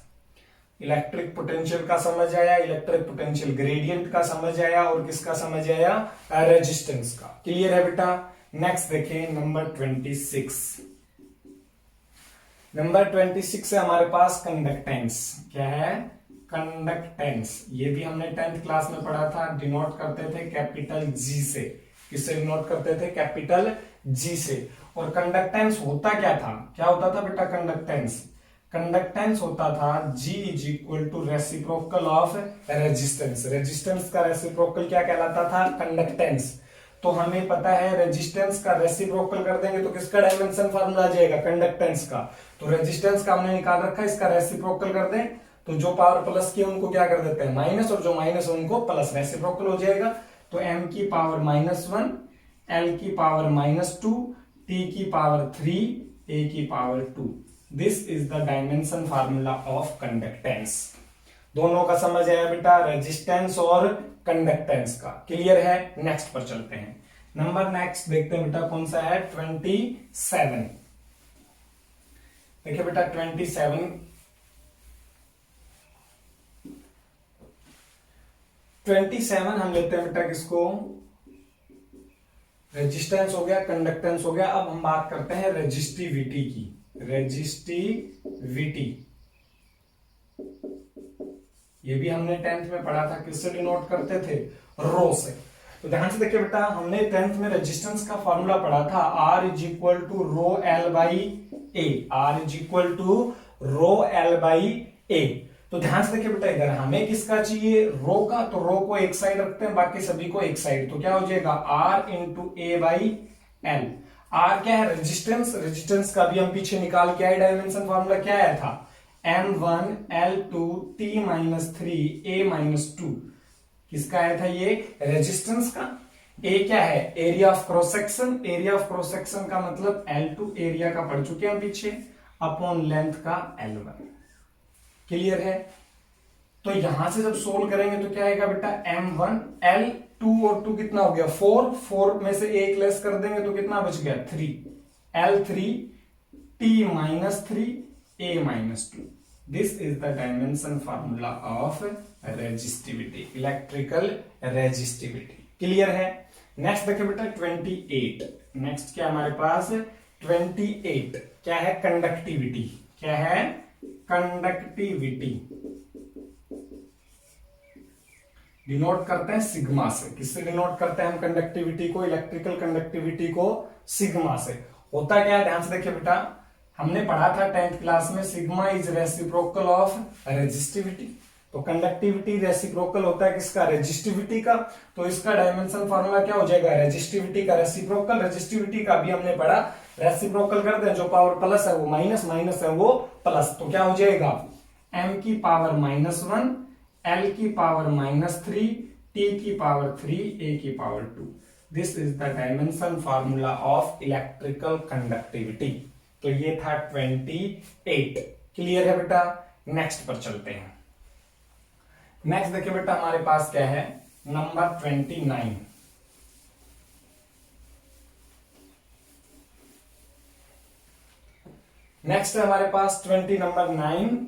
Electric potential का समझ आया, इलेक्ट्रिक पोटेंशियल ग्रेडियंट का समझ आया, और किसका समझ आया, रेजिस्टेंस का। क्लियर है बेटा। नेक्स्ट देखें नंबर 26। नंबर 26 है हमारे पास कंडक्टेंस। क्या है, कंडक्टेंस। ये भी हमने 10th क्लास में पढ़ा था, डिनोट करते थे कैपिटल जी से। किससे डिनोट करते थे, कैपिटल जी से। और कंडक्टेंस होता क्या था, क्या होता था बेटा, कंडक्टेंस, कंडक्टेंस होता था G is equal to reciprocal of resistance. Resistance का रेसिप्रोकल क्या कहलाता था, कंडक्टेंस। तो हमें पता है रेजिस्टेंस का रेसिप्रोकल कर देंगे तो किसका डायमेंशन फार्मूला आ जाएगा, कंडक्टेंस का। तो रेजिस्टेंस का हमने निकाल रखा है, इसका रेसिप्रोकल कर दें तो जो पावर प्लस की उनको क्या कर देते हैं, माइनस, और जो माइनस उनको प्लस, रेसिप्रोकल हो जाएगा। तो m की पावर -1, l की पावर -2, t की पावर 3, a की power 2। This is the dimension formula of conductance. दोनों का समझ आया बेटा, रेजिस्टेंस और कंडक्टेंस का। क्लियर है, नेक्स्ट पर चलते हैं। नंबर नेक्स्ट देखते हैं बेटा कौन सा है, 27। देखिए बेटा 27 हम लेते हैं बेटा किसको, रेजिस्टेंस हो गया, कंडक्टेंस हो गया। अब हम बात करते हैं रेजिस्टिविटी की। रेजिस्टिविटी ये भी हमने 10th में पढ़ा था, किससे डिनोट करते थे, रो से। तो ध्यान से देखिए बेटा, हमने 10th में रेजिस्टेंस का फॉर्मूला पढ़ा था, R is equal to rho L by A. R is equal to rho L by A. तो ध्यान से देखिए बेटा, इधर हमें किसका चाहिए, रो का, तो रो को एक साइड रखते हैं, बाकी सभी को एक साइड। तो क्या हो जाएगा, R into A by L. R क्या है, रेजिस्टेंस। रेजिस्टेंस का भी हम पीछे निकाल के आए, डायमेंशन फॉर्मूला क्या आया था, M1 L2 T minus 3 A minus 2। किसका आया था ये, रेजिस्टेंस का। A क्या है, area of cross section. Area of cross section का मतलब L2 एरिया का पढ़ चुके हैं पीछे, अपॉन लेंथ का L1। क्लियर है। तो यहां से जब सोल्व करेंगे तो क्या आएगा बेटा, M1 L2 और 2 कितना हो गया, 4 में से एक लेस कर देंगे तो कितना बच गया, 3 L3 T minus 3 A minus 2। This is the dimension formula of resistivity, electrical resistivity. Clear है। नेक्स्ट देखिए बेटा 28। नेक्स्ट क्या हमारे पास, 28 क्या है, कंडक्टिविटी। क्या है, कंडक्टिविटी डिनोट करते हैं सिग्मा से। किससे डिनोट करते हैं हम कंडक्टिविटी को, इलेक्ट्रिकल कंडक्टिविटी को सिग्मा से। होता क्या है, ध्यान से देखिए बेटा, हमने पढ़ा था 10th क्लास में, sigma is reciprocal of resistivity. तो कंडक्टिविटी रेसिप्रोकल होता है किसका, रेजिस्टिविटी का। तो इसका डायमेंशन फार्मूला क्या हो जाएगा, रेजिस्टिविटी का रेसिप्रोकल। रेजिस्टिविटी का भी हमने पढ़ा, रेसिप्रोकल कर दे, जो पावर प्लस है वो माइनस, माइनस है वो प्लस। तो क्या हो जाएगा, m की पावर -1, l की पावर -3, t की पावर 3, a की power 2। This is the dimension formula of electrical conductivity. तो ये था 28। क्लियर है बेटा। नेक्स्ट पर चलते हैं। नेक्स्ट देखिए बेटा हमारे पास क्या है, नंबर 29। नेक्स्ट है हमारे पास 20 number 9,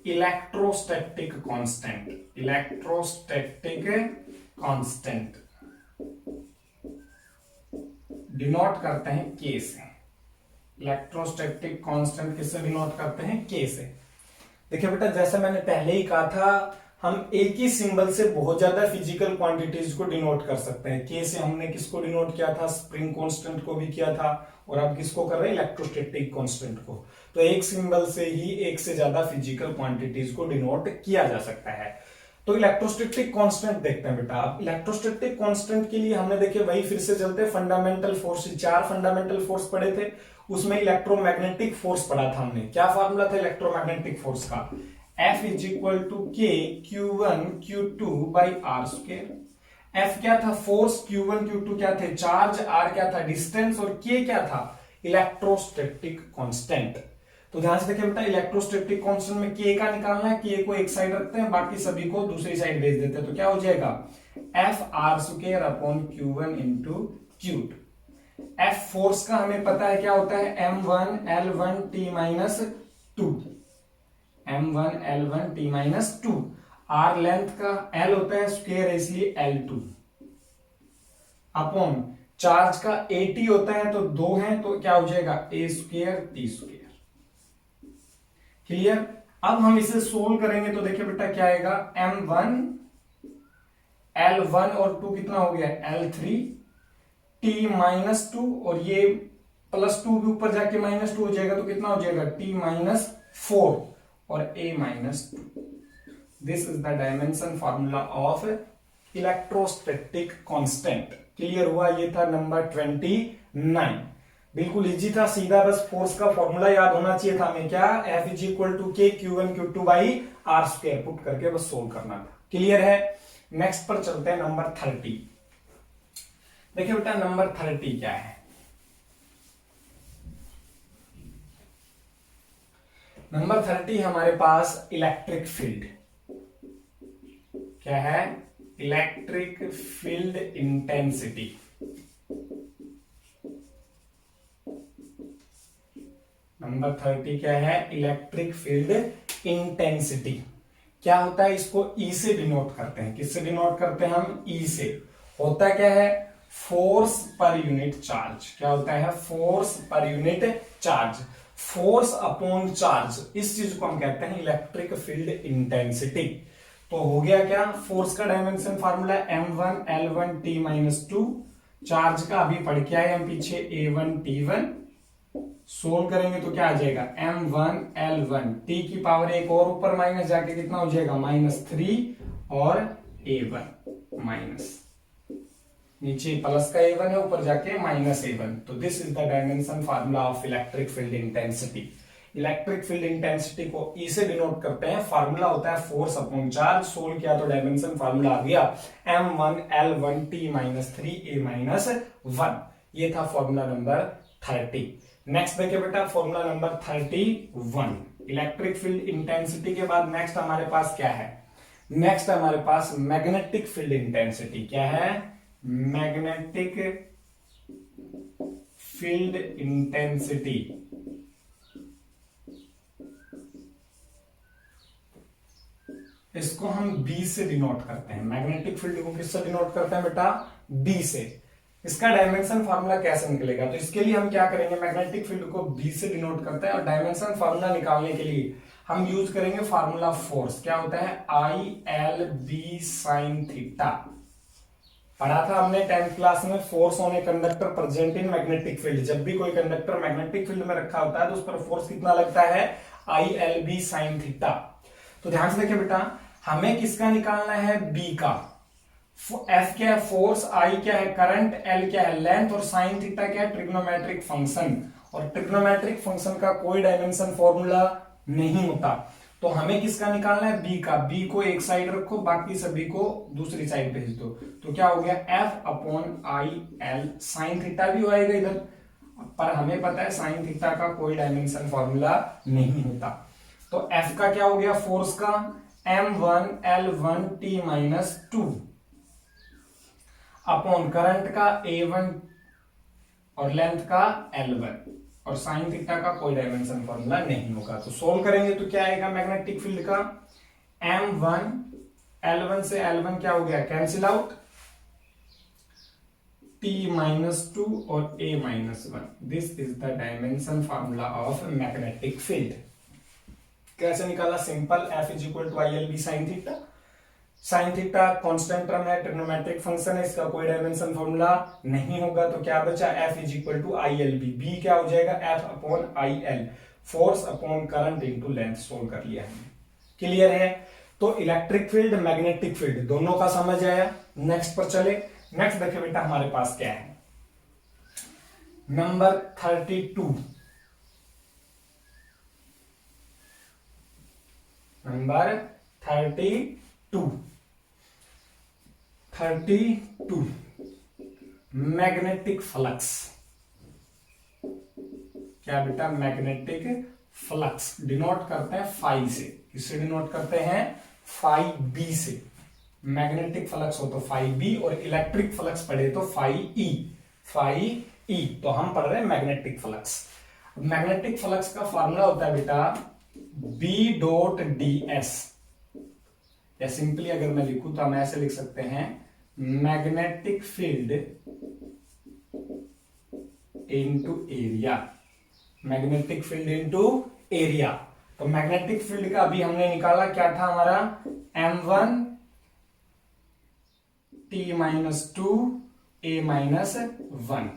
electrostatic constant. Electrostatic constant denote करते हैं के से। इलेक्ट्रोस्टैटिक कांस्टेंट किससे डिनोट करते हैं, के से। देखिए बेटा, जैसे मैंने पहले ही कहा था, हम एक ही सिंबल से बहुत ज्यादा फिजिकल क्वांटिटीज को डिनोट कर सकते हैं। के से हमने किसको डिनोट किया था, स्प्रिंग कांस्टेंट को भी किया था, और अब किसको कर रहे हैं, इलेक्ट्रोस्टैटिक कांस्टेंट को। तो एक सिंबल से ही एक से ज्यादा फिजिकल क्वांटिटीज को डिनोट किया जा सकता है। तो इलेक्ट्रोस्टैटिक कांस्टेंट देखते हैं बेटा। अब इलेक्ट्रोस्टैटिक कांस्टेंट के लिए हमने देखे वही फिर से चलते, फंडामेंटल फोर्स, 4 फंडामेंटल फोर्स पढ़े थे, उसमें इलेक्ट्रोमैग्नेटिक फोर्स पढ़ा था हमने। क्या फार्मूला था इलेक्ट्रोमैग्नेटिक फोर्स का, F इज इक्वल टू के Q1 Q2 by R square. F क्या था, फोर्स, Q1 Q2 क्या थे, चार्ज, R क्या था, डिस्टेंस, और K क्या था, इलेक्ट्रोस्टैटिक कांस्टेंट। तो ध्यान से देखिए बेटा, इलेक्ट्रोस्टैटिक कांस्टेंट में K का निकालना है, K को एक साइड रखते हैं, बाकी सभी को दूसरी साइड भेज देते हैं। तो क्या हो जाएगा, F R square upon Q1 into Q2। F force का हमें पता है क्या होता है, M1 L1 T minus 2, M1 L1 T minus 2। R length का, L होता है स्क्वायर इसलिए L2 अपॉन चार्ज का AT होता है तो 2 है तो क्या हो जाएगा, A square T square. Clear. अब हम इसे सोल्व करेंगे तो देखिए बेटा क्या आएगा, M1 L1 और 2 कितना हो गया, L3 T माइनस 2, और ये प्लस 2 भी ऊपर जाके माइनस 2 हो जाएगा तो कितना हो जाएगा, T माइनस 4 और A minus 2। This is the dimension formula of electrostatic constant. Clear हुआ, ये था नंबर 29। बिल्कुल इजी था, सीधा बस फोर्स का फॉर्मूला याद होना चाहिए था हमें, क्या, F इज इक्वल टू के Q1 Q2 by R square, put करके बस सोल्व करना था। क्लियर है। नेक्स्ट पर चलते हैं, नंबर 30। देखिए बेटा नंबर 30 क्या है, नंबर 30 हमारे पास इलेक्ट्रिक फील्ड। क्या है, इलेक्ट्रिक फील्ड इंटेंसिटी। नंबर 30 क्या है, इलेक्ट्रिक फील्ड इंटेंसिटी। क्या होता है, इसको E से डिनोट करते हैं। किससे डिनोट करते हैं हम, E से। होता क्या है, फोर्स पर यूनिट चार्ज। क्या होता है, force per unit charge, force upon charge, इस चीज को हम कहते हैं इलेक्ट्रिक फील्ड इंटेंसिटी। तो हो गया क्या, फोर्स का dimension formula M1 L1 T minus 2, charge का अभी पढ़ के आए हम पीछे A1 T1। सोल्व करेंगे तो क्या आ जाएगा, M1 L1 T की पावर एक और ऊपर माइनस जाके कितना हो जाएगा, -3, और A1 माइनस, नीचे प्लस का A1 है, ऊपर जाके -A1। तो this is the dimension formula of electric field intensity. Electric field intensity को E से डिनोट करते हैं, फार्मूला होता है फोर्स अपॉन चार्ज। सोल्व किया तो डायमेंशन फार्मूला आ गया M1 L1 T minus 3 A minus 1। ये था फॉर्मूला नंबर 30। नेक्स्ट देखिए बेटा formula number 31। Electric field intensity के बाद नेक्स्ट हमारे पास क्या है, नेक्स्ट हमारे पास मैग्नेटिक फील्ड इंटेंसिटी। क्या है, मैग्नेटिक फील्ड इंटेंसिटी। इसको हम B से डिनोट करते हैं। मैग्नेटिक फील्ड को किससे डिनोट करते हैं बेटा, B से। इसका डायमेंशन फार्मूला कैसे निकलेगा, तो इसके लिए हम क्या करेंगे, मैग्नेटिक फील्ड को B से डिनोट करते हैं, और डायमेंशन फार्मूला निकालने के लिए हम यूज करेंगे फार्मूला फोर्स। क्या होता है, ILB sin थीटा। पढ़ा था हमने 10th क्लास में, force on a conductor present in magnetic field. जब भी कोई कंडक्टर मैग्नेटिक फील्ड में रखा होता है तो उस पर फोर्स कितना लगता है, ILB sin थीटा। तो ध्यान से देखिए बेटा, हमें किसका निकालना है, B का। F क्या है, फोर्स, I क्या है, करंट, L क्या है, लेंथ, और साइन थीटा क्या है, ट्रिग्नोमेट्रिक फंक्शन। और ट्रिग्नोमेट्रिक फंक्शन का कोई डायमेंशन फॉर्मूला नहीं होता, तो हमें किसका निकालना है, B का। B को एक साइड रखो, बाकी सभी को दूसरी साइड भेज दो। तो क्या हो गया, F upon IL। Sine theta भी आएगा इधर, पर हमें पता है साइन थीटा का कोई डायमेंशन फॉर्मूला नहीं होता। तो F का क्या हो गया, फोर्स का M1 L1 T minus 2 upon current का A1 और लेंथ का L1, और साइन थीटा का कोई डायमेंशन फॉर्मूला नहीं होगा। तो सोल्व करेंगे तो क्या आएगा, मैग्नेटिक फील्ड का M1 L1 से L1 क्या हो गया, कैंसिल आउट, T माइनस 2 और A minus 1। This is the dimension formula of magnetic field. कैसे निकाला, simple, F is equal to ILB sin theta. Sine theta constant term है, trigonometric function है, इसका कोई डायमेंशन फॉर्मूला नहीं होगा, तो क्या बचा, F is equal to I L B, B क्या हो जाएगा F upon I L, force upon current into length, solve कर लिया हमने। क्लियर है? तो इलेक्ट्रिक फील्ड मैग्नेटिक फील्ड दोनों का समझ आया। नेक्स्ट पर चले। नेक्स्ट देखिए बेटा हमारे पास क्या है, नंबर 32, नंबर 32 मैग्नेटिक फ्लक्स। क्या बेटा, मैग्नेटिक फ्लक्स डिनोट करते हैं फाई से, किससे डिनोट करते हैं, फाई बी से। मैग्नेटिक फ्लक्स हो तो फाई बी और इलेक्ट्रिक फ्लक्स पढ़े तो फाई ई, फाई ई। तो हम पढ़ रहे हैं मैग्नेटिक फ्लक्स। मैग्नेटिक फ्लक्स का फॉर्मूला होता है बेटा बी डॉट डी एस, या सिंपली अगर मैं लिखूं तो हम ऐसे लिख सकते हैं magnetic field into area, magnetic field into area. तो मैग्नेटिक फील्ड का अभी हमने निकाला, क्या था हमारा, m1 t minus to a minus one.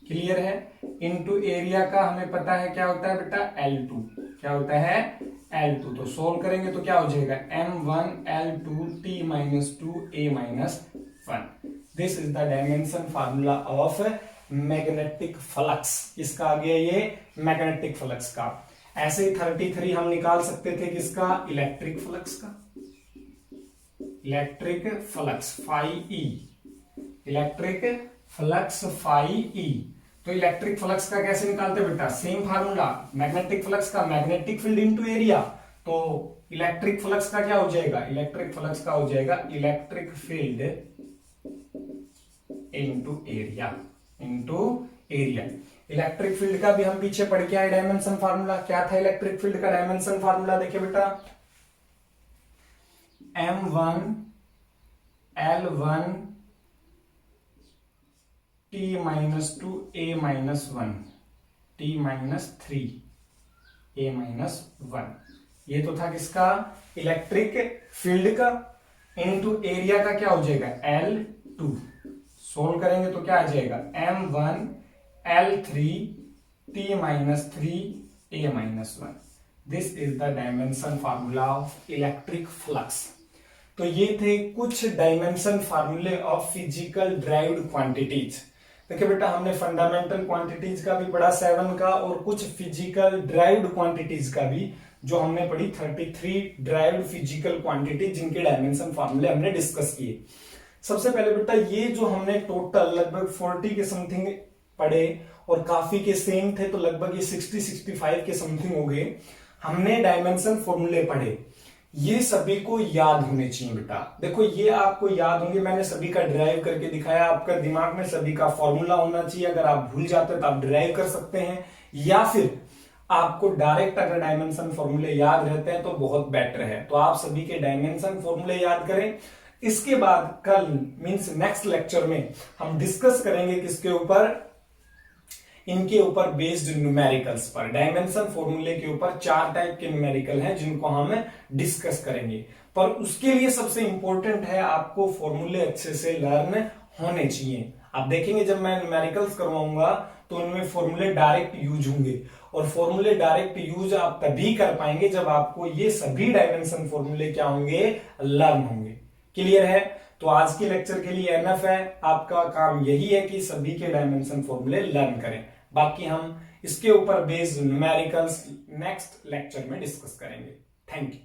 Clear है? इनटू एरिया का हमें पता है क्या होता है बेटा, L2, क्या होता है L2। तो सोल्व करेंगे तो क्या हो जाएगा, m1 L2 t minus to a minus one. This is the dimension formula of magnetic flux. किसका आ गया ये, मैग्नेटिक फ्लक्स का। ऐसे ही 33 हम निकाल सकते थे किसका, इलेक्ट्रिक फ्लक्स का, electric flux phi E, electric flux phi E. तो इलेक्ट्रिक फ्लक्स का कैसे निकालते बेटा, सेम फार्मूला, मैग्नेटिक फ्लक्स का मैग्नेटिक फील्ड इनटू एरिया। तो इलेक्ट्रिक फ्लक्स का क्या हो जाएगा, इलेक्ट्रिक फ्लक्स का हो जाएगा electric field into area, into area. Electric field का भी हम पीछे पढ़ के आए डायमेंशन फार्मूला। क्या था इलेक्ट्रिक फील्ड का डायमेंशन फार्मूला, देखिए बेटा m1 L1 t minus to a minus one, t minus three a minus one. ये तो था किसका, इलेक्ट्रिक फील्ड का। इनटू एरिया का क्या हो जाएगा, L2। सोल्व करेंगे तो क्या आ जाएगा, m1 L3 t minus three a minus one. This is the dimension formula of electric flux. तो ये थे कुछ डायमेंशन फार्मूले ऑफ फिजिकल ड्राइव्ड क्वांटिटीज। देखिए बेटा हमने फंडामेंटल क्वांटिटीज का भी पढ़ा 7 का, और कुछ फिजिकल ड्राइव्ड क्वांटिटीज का भी जो हमने पढ़ी 33 ड्राइव्ड फिजिकल क्वांटिटी, जिनके डायमेंशन फार्मूले हमने डिस्कस किए। सबसे पहले बेटा ये जो हमने टोटल लगभग 40 के समथिंग पढ़े और काफी के सेम थे, तो लगभग ये 60-65 के समथिंग हो गए। हमने डायमेंशन फॉर्मूले पढ़े, ये सभी को याद होने चाहिए बेटा। देखो ये आपको याद होंगे, मैंने सभी का ड्राइव करके दिखाया, आपका दिमाग में सभी का फॉर्मूला होना चाहिए। अगर आप भूल जाते हैं तो आप ड्राइव कर सकते हैं, या फिर आपको डायरेक्ट अगर डायमेंशन फॉर्मूले याद रहते हैं तो बहुत बेटर है। तो आप सभी के डायमेंशन फॉर्मूले याद करें। इसके बाद कल मींस नेक्स्ट लेक्चर में हम डिस्कस करेंगे किसके ऊपर, इनके ऊपर बेस्ड न्यूमेरिकल्स पर। डायमेंशन फॉर्मूले के ऊपर 4 टाइप के न्यूमेरिकल हैं जिनको हम डिस्कस करेंगे। पर उसके लिए सबसे इंपॉर्टेंट है आपको फॉर्मूले अच्छे से लर्न होने चाहिए। आप देखेंगे जब मैं न्यूमेरिकल्स करवाऊंगा तो उनमें फॉर्मूले डायरेक्ट यूज होंगे, और फॉर्मूले डायरेक्ट यूज आप तभी कर पाएंगे जब आपको ये सभी डायमेंशन फॉर्मूले क्या होंगे, लर्न होंगे। क्लियर है? तो आज के लेक्चर के लिए एनफ है, आपका काम यही है कि सभी के डायमेंशन फॉर्मूले लर्न करें। बाकी हम इसके ऊपर बेस्ड न्यूमेरिकल्स नेक्स्ट लेक्चर में डिस्कस करेंगे। Thank you.